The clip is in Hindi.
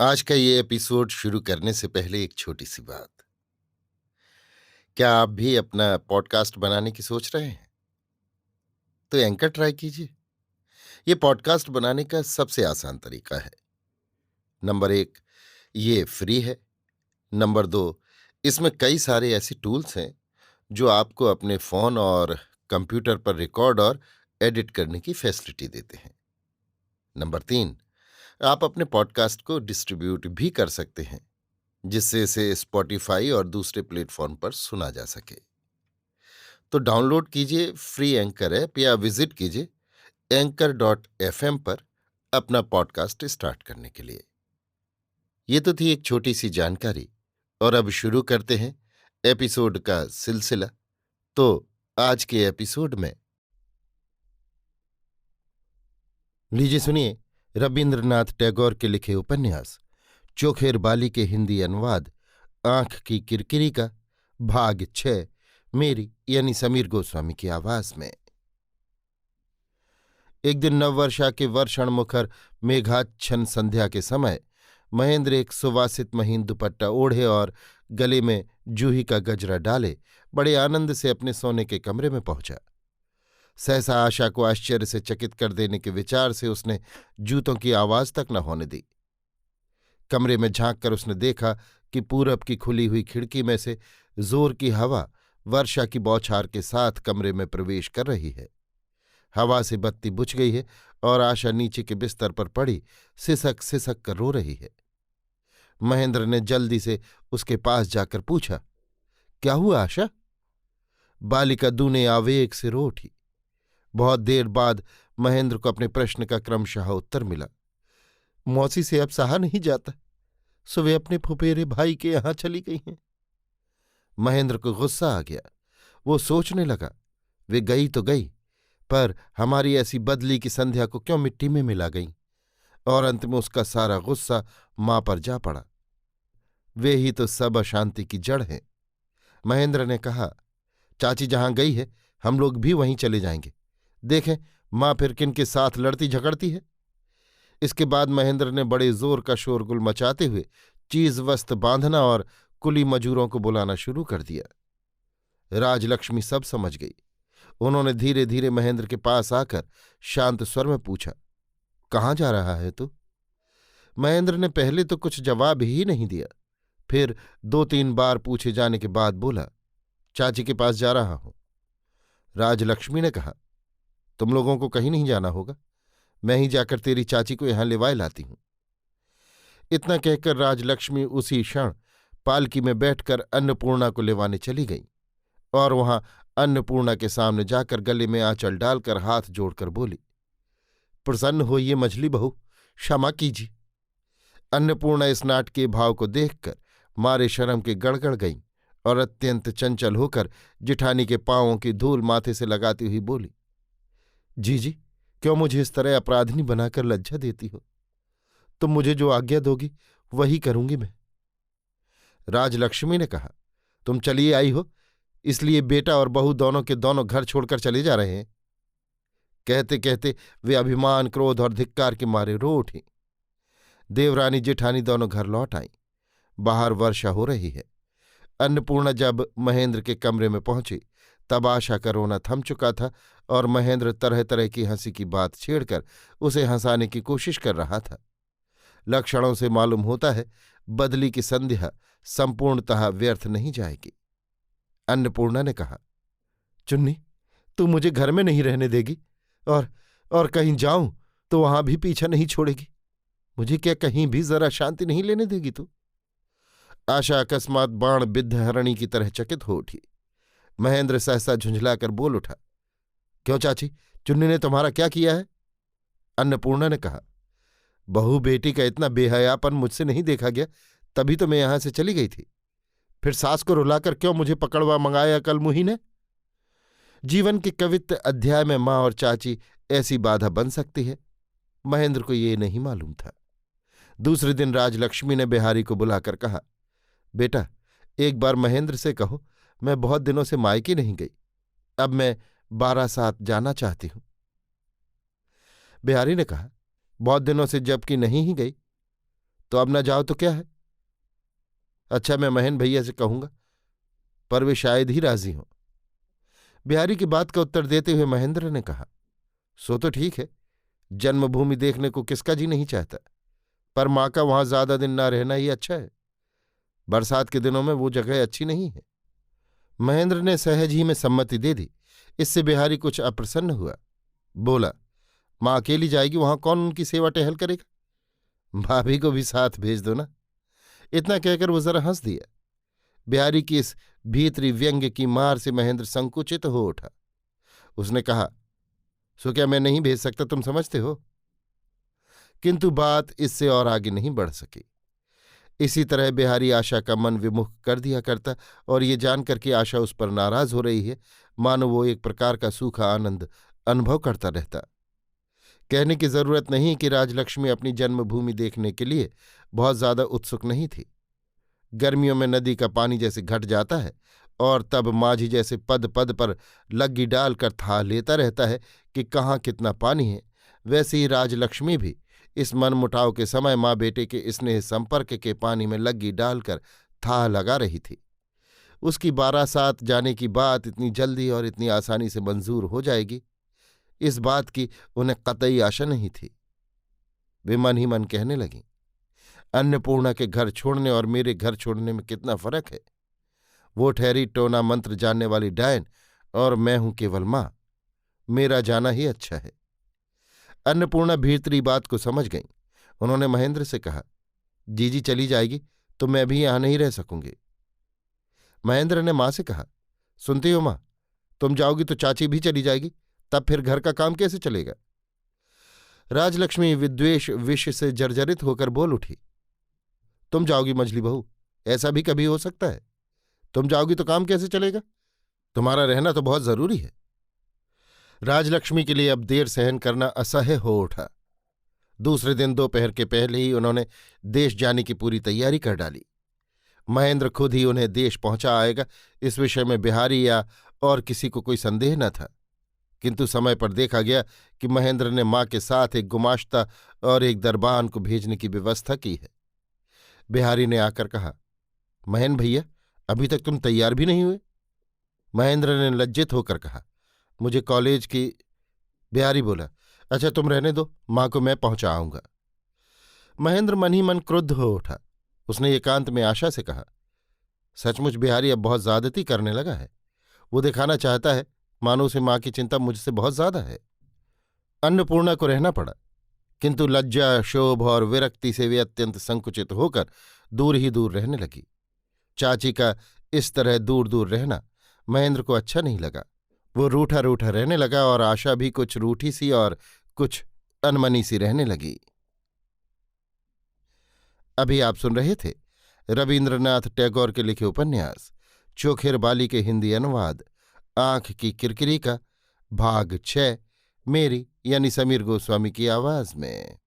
आज का ये एपिसोड शुरू करने से पहले एक छोटी सी बात। क्या आप भी अपना पॉडकास्ट बनाने की सोच रहे हैं? तो एंकर ट्राई कीजिए। ये पॉडकास्ट बनाने का सबसे आसान तरीका है। नंबर एक, ये फ्री है। नंबर दो, इसमें कई सारे ऐसे टूल्स हैं जो आपको अपने फोन और कंप्यूटर पर रिकॉर्ड और एडिट करने की फैसिलिटी देते हैं। नंबर तीन, आप अपने पॉडकास्ट को डिस्ट्रीब्यूट भी कर सकते हैं, जिससे इसे स्पॉटिफाई और दूसरे प्लेटफॉर्म पर सुना जा सके। तो डाउनलोड कीजिए फ्री एंकर ऐप या विजिट कीजिए anchor.fm पर अपना पॉडकास्ट स्टार्ट करने के लिए। ये तो थी एक छोटी सी जानकारी, और अब शुरू करते हैं एपिसोड का सिलसिला। तो आज के एपिसोड में लीजिए सुनिए रविंद्रनाथ टैगोर के लिखे उपन्यास चोखेर बाली के हिंदी अनुवाद आंख की किरकिरी का भाग 6, मेरी यानी समीर गोस्वामी की आवाज में। एक दिन नववर्षा के वर्षण मुखर मेघाच्छन्न संध्या के समय महेंद्र एक सुवासित महीन दुपट्टा ओढ़े और गले में जूही का गजरा डाले बड़े आनंद से अपने सोने के कमरे में पहुंचा। सहसा आशा को आश्चर्य से चकित कर देने के विचार से उसने जूतों की आवाज तक न होने दी। कमरे में झांक कर उसने देखा कि पूरब की खुली हुई खिड़की में से जोर की हवा वर्षा की बौछार के साथ कमरे में प्रवेश कर रही है। हवा से बत्ती बुझ गई है और आशा नीचे के बिस्तर पर पड़ी सिसक सिसक कर रो रही है। महेंद्र ने जल्दी से उसके पास जाकर पूछा, क्या हुआ आशा? बालिका दूने आवेग से रो उठी। बहुत देर बाद महेंद्र को अपने प्रश्न का क्रमशः उत्तर मिला। मौसी से अब सहा नहीं जाता, सो वे अपने फुफेरे भाई के यहां चली गई हैं। महेंद्र को गुस्सा आ गया। वो सोचने लगा, वे गई तो गई, पर हमारी ऐसी बदली की संध्या को क्यों मिट्टी में मिला गई? और अंत में उसका सारा गुस्सा मां पर जा पड़ा। वे ही तो सब अशांति की जड़ हैं। महेंद्र ने कहा, चाची जहां गई है हम लोग भी वहीं चले जाएंगे। देखें मां फिर किनके साथ लड़ती झगड़ती है। इसके बाद महेंद्र ने बड़े जोर का शोरगुल मचाते हुए चीज वस्त बांधना और कुली मजूरों को बुलाना शुरू कर दिया। राजलक्ष्मी सब समझ गई। उन्होंने धीरे धीरे महेंद्र के पास आकर शांत स्वर में पूछा, कहाँ जा रहा है तू? महेंद्र ने पहले तो कुछ जवाब ही नहीं दिया, फिर 2-3 बार पूछे जाने के बाद बोला, चाची के पास जा रहा हूं। राजलक्ष्मी ने कहा, तुम लोगों को कहीं नहीं जाना होगा, मैं ही जाकर तेरी चाची को यहां लिवाए लाती हूं। इतना कहकर राजलक्ष्मी उसी क्षण पालकी में बैठकर अन्नपूर्णा को लिवाने चली गई और वहां अन्नपूर्णा के सामने जाकर गले में आंचल डालकर हाथ जोड़कर बोली, प्रसन्न होइए मझली बहू, क्षमा कीजिए। अन्नपूर्णा इस नाटकीय भाव को देखकर मारे शर्म के गड़गड़ गई और अत्यंत चंचल होकर जिठानी के पांवों की धूल माथे से लगाती हुई बोली, जी क्यों मुझे इस तरह अपराधिनी बनाकर लज्जा देती हो? तुम मुझे जो आज्ञा दोगी वही करूंगी मैं। राजलक्ष्मी ने कहा, तुम चलिए आई हो इसलिए बेटा और बहू दोनों के दोनों घर छोड़कर चले जा रहे हैं। कहते कहते वे अभिमान क्रोध और धिक्कार के मारे रो उठी। देवरानी जेठानी दोनों घर लौट आईं। बाहर वर्षा हो रही है। अन्नपूर्णा जब महेंद्र के कमरे में पहुंची तब आशा का रोना थम चुका था और महेंद्र तरह तरह की हंसी की बात छेड़कर उसे हंसाने की कोशिश कर रहा था। लक्षणों से मालूम होता है बदली की संध्या संपूर्णतः व्यर्थ नहीं जाएगी। अन्नपूर्णा ने कहा, चुन्नी तू मुझे घर में नहीं रहने देगी और कहीं जाऊं तो वहां भी पीछा नहीं छोड़ेगी। मुझे क्या कहीं भी जरा शांति नहीं लेने देगी तू? आशा अकस्मात बाण बिद्ध हरणी की तरह चकित हो उठी। महेंद्र सहसा झुंझलाकर बोल उठा, क्यों चाची, चुन्नी ने तुम्हारा क्या किया है? अन्नपूर्णा ने कहा, बहू बेटी का इतना बेहयापन मुझसे नहीं देखा गया, तभी तो मैं यहां से चली गई थी। फिर सास को रुलाकर क्यों मुझे पकड़वा मंगाया कल मुही ने? जीवन के कवित्त अध्याय में मां और चाची ऐसी बाधा बन सकती है, महेंद्र को ये नहीं मालूम था। दूसरे दिन राजलक्ष्मी ने बिहारी को बुलाकर कहा, बेटा एक बार महेंद्र से कहो मैं बहुत दिनों से मायके नहीं गई, अब मैं बारासात जाना चाहती हूं। बिहारी ने कहा, बहुत दिनों से जबकि नहीं ही गई तो अब न जाओ तो क्या है? अच्छा, मैं महेन भैया से कहूंगा, पर वे शायद ही राजी हों। बिहारी की बात का उत्तर देते हुए महेंद्र ने कहा, सो तो ठीक है, जन्मभूमि देखने को किसका जी नहीं चाहता, पर माँ का वहां ज्यादा दिन ना रहना ही अच्छा है। बरसात के दिनों में वो जगह अच्छी नहीं है। महेंद्र ने सहज ही में सम्मति दे दी। इससे बिहारी कुछ अप्रसन्न हुआ। बोला, माँ अकेली जाएगी, वहां कौन उनकी सेवा टहल करेगा? भाभी को भी साथ भेज दो ना। इतना कहकर वो जरा हंस दिया। बिहारी की इस भीतरी व्यंग्य की मार से महेंद्र संकुचित हो उठा। उसने कहा, सो क्या मैं नहीं भेज सकता, तुम समझते हो? किंतु बात इससे और आगे नहीं बढ़ सकी। इसी तरह बिहारी आशा का मन विमुख कर दिया करता, और ये जानकर कि आशा उस पर नाराज हो रही है, मानो वो एक प्रकार का सूखा आनंद अनुभव करता रहता। कहने की जरूरत नहीं कि राजलक्ष्मी अपनी जन्मभूमि देखने के लिए बहुत ज्यादा उत्सुक नहीं थी। गर्मियों में नदी का पानी जैसे घट जाता है और तब माझी जैसे पद पद पर लग्गी डालकर था लेता रहता है कि कहाँ कितना पानी है, वैसे ही राजलक्ष्मी भी इस मनमुटाव के समय माँ बेटे के स्नेह संपर्क के पानी में लग्गी डालकर था लगा रही थी। उसकी बारासात जाने की बात इतनी जल्दी और इतनी आसानी से मंजूर हो जाएगी, इस बात की उन्हें कतई आशा नहीं थी। वे मन ही मन कहने लगीं, अन्नपूर्णा के घर छोड़ने और मेरे घर छोड़ने में कितना फर्क है। वो ठहरी टोना मंत्र जानने वाली डायन, और मैं हूं केवल मां। मेरा जाना ही अच्छा है। अन्नपूर्णा भीतरी बात को समझ गईं। उन्होंने महेंद्र से कहा, जीजी चली जाएगी तो मैं भी यहां नहीं रह सकूंगी। महेंद्र ने मां से कहा, सुनती हो मां, तुम जाओगी तो चाची भी चली जाएगी, तब फिर घर का काम कैसे चलेगा? राजलक्ष्मी विद्वेष विष से जर्जरित होकर बोल उठी, तुम जाओगी मझली बहू, ऐसा भी कभी हो सकता है? तुम जाओगी तो काम कैसे चलेगा? तुम्हारा रहना तो बहुत जरूरी है। राजलक्ष्मी के लिए अब देर सहन करना असह्य हो उठा। दूसरे दिन दोपहर के पहले ही उन्होंने देश जाने की पूरी तैयारी कर डाली। महेंद्र खुद ही उन्हें देश पहुंचा आएगा, इस विषय में बिहारी या और किसी को कोई संदेह न था। किंतु समय पर देखा गया कि महेंद्र ने मां के साथ एक गुमाश्ता और एक दरबान को भेजने की व्यवस्था की है। बिहारी ने आकर कहा, महेन भैया, अभी तक तुम तैयार भी नहीं हुए? महेंद्र ने लज्जित होकर कहा, मुझे कॉलेज की। बिहारी बोला, अच्छा तुम रहने दो, मां को मैं पहुंचा आऊंगा। महेंद्र मन ही मन क्रुद्ध हो उठा। उसने एकांत में आशा से कहा, सचमुच बिहारी अब बहुत ज्यादती करने लगा है। वो दिखाना चाहता है मानो उसे मां की चिंता मुझसे बहुत ज्यादा है। अन्नपूर्णा को रहना पड़ा, किंतु लज्जा, शोभ और विरक्ति से वे अत्यंत संकुचित होकर दूर ही दूर रहने लगी। चाची का इस तरह दूर दूर रहना महेंद्र को अच्छा नहीं लगा। वो रूठा रूठा रहने लगा, और आशा भी कुछ रूठी सी और कुछ अनमनी सी रहने लगी। अभी आप सुन रहे थे रवीन्द्रनाथ टैगोर के लिखे उपन्यास चोखेर बाली के हिंदी अनुवाद आंख की किरकिरी का भाग 6, मेरी यानी समीर गोस्वामी की आवाज में।